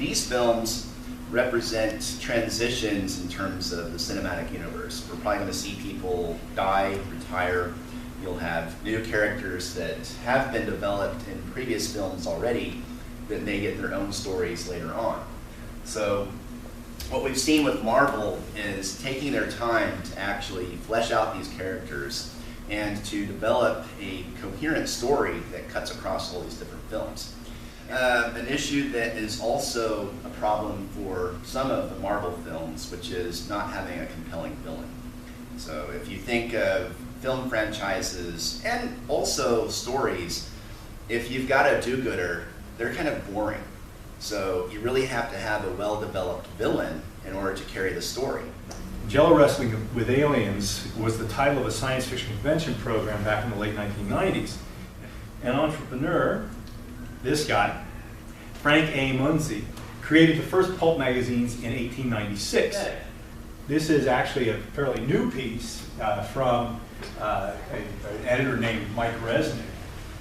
these films represent transitions in terms of the cinematic universe. We're probably going to see people die, retire. You'll have new characters that have been developed in previous films already that may get their own stories later on. So what we've seen with Marvel is taking their time to actually flesh out these characters and to develop a coherent story that cuts across all these different films. An issue that is also a problem for some of the Marvel films, which is not having a compelling villain. So if you think of film franchises and also stories, if you've got a do-gooder, they're kind of boring. So you really have to have a well-developed villain in order to carry the story. Jello Wrestling with Aliens was the title of a science fiction convention program back in the late 1990s. An entrepreneur, this guy, Frank A. Munsey, created the first pulp magazines in 1896. This is actually a fairly new piece from an editor named Mike Resnick,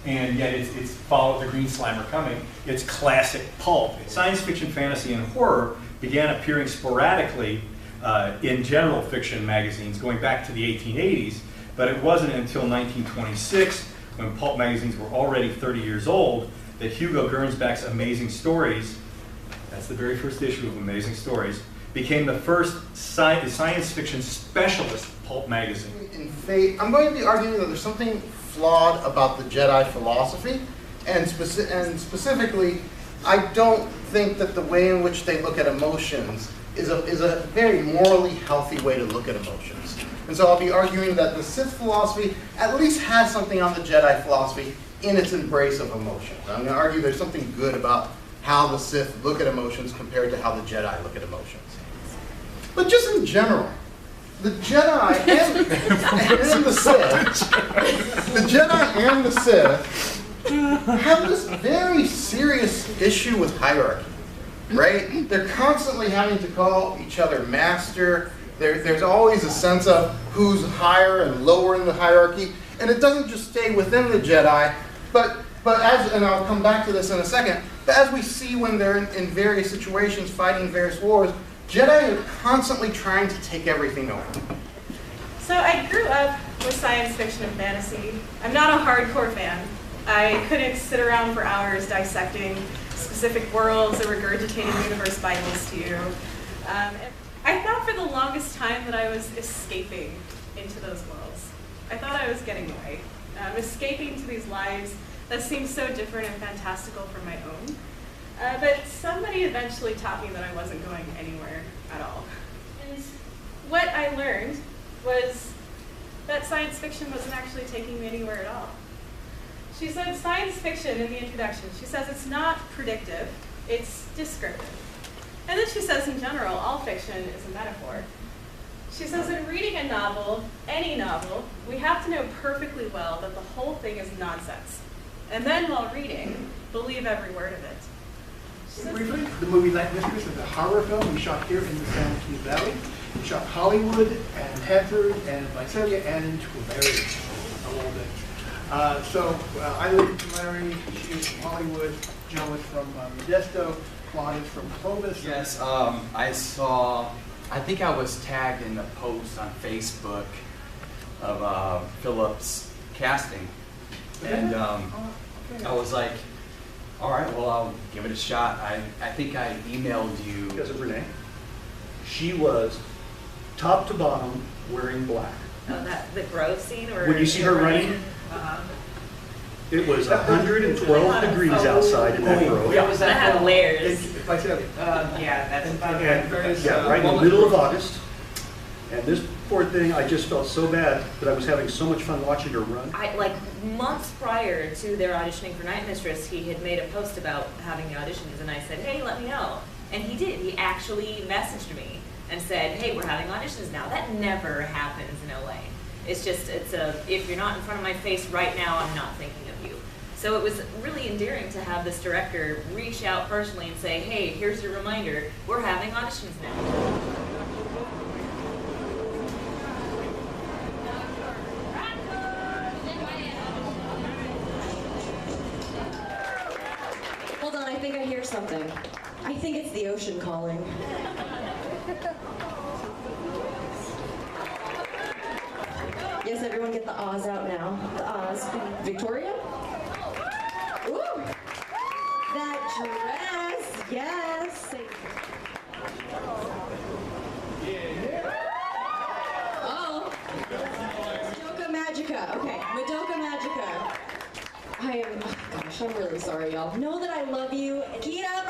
and yet it's followed the Green Slammer coming. It's classic pulp. Science fiction, fantasy, and horror began appearing sporadically in general fiction magazines going back to the 1880s, but it wasn't until 1926, when pulp magazines were already 30 years old, that Hugo Gernsback's Amazing Stories, that's the very first issue of Amazing Stories, became the first science fiction specialist pulp magazine. In Fate, I'm going to be arguing that there's something flawed about the Jedi philosophy, and specifically, I don't think that the way in which they look at emotions is a very morally healthy way to look at emotions. And so I'll be arguing that the Sith philosophy at least has something on the Jedi philosophy in its embrace of emotions. I'm going to argue there's something good about how the Sith look at emotions compared to how the Jedi look at emotions. But just in general, the Jedi and the Sith, the Jedi and the Sith have this very serious issue with hierarchy, right? They're constantly having to call each other master. There's always a sense of who's higher and lower in the hierarchy, and it doesn't just stay within the Jedi, but as, and I'll come back to this in a second, but as we see when they're in various situations fighting various wars, Jedi are constantly trying to take everything over. So I grew up with science fiction and fantasy. I'm not a hardcore fan. I couldn't sit around for hours dissecting specific worlds or regurgitating universe Bibles to you. I thought for the longest time that I was escaping into those worlds. I thought I was getting away, escaping to these lives that seemed so different and fantastical from my own. But somebody eventually taught me that I wasn't going anywhere at all. And what I learned was that science fiction wasn't actually taking me anywhere at all. She said science fiction in the introduction. She says it's not predictive, it's descriptive. And then she says in general, all fiction is a metaphor. She says in reading a novel, any novel, we have to know perfectly well that the whole thing is nonsense. And then while reading, believe every word of it. Briefly, the movie Night Mistress is a horror film we shot here in the San Joaquin Valley. We shot Hollywood and Hanford and Visalia and in Tulare a little bit. So I live in Tulare, she is from Hollywood, Joe is from Modesto, Claude is from Clovis. Yes, I think I was tagged in a post on Facebook of Philip's casting. And I was like, all right, well, I'll give it a shot. I think I emailed you. Because of Renee. She was top to bottom wearing black. Oh, the grove scene? Or when you see her running, it was 112 degrees outside in that grove. Yeah, was that had layers. Yeah, that's about right in the middle of August. And this poor thing, I just felt so bad, but I was having so much fun watching her run. Like months prior to their auditioning for Night Mistress, he had made a post about having the auditions, and I said, hey, let me know. And he did. He actually messaged me and said, hey, we're having auditions now. That never happens in LA. It's just, if you're not in front of my face right now, I'm not thinking of you. So it was really endearing to have this director reach out personally and say, hey, here's your reminder, we're having auditions now. Hold on, I think I hear something. I think it's the ocean calling. Yes, everyone get the Oz out now. The Oz. Victoria? Ooh! That dress! Yes! Oh! Madoka Magica. Okay, Madoka Magica. I am, oh gosh, I'm really sorry, y'all. Know that I love you. Kita,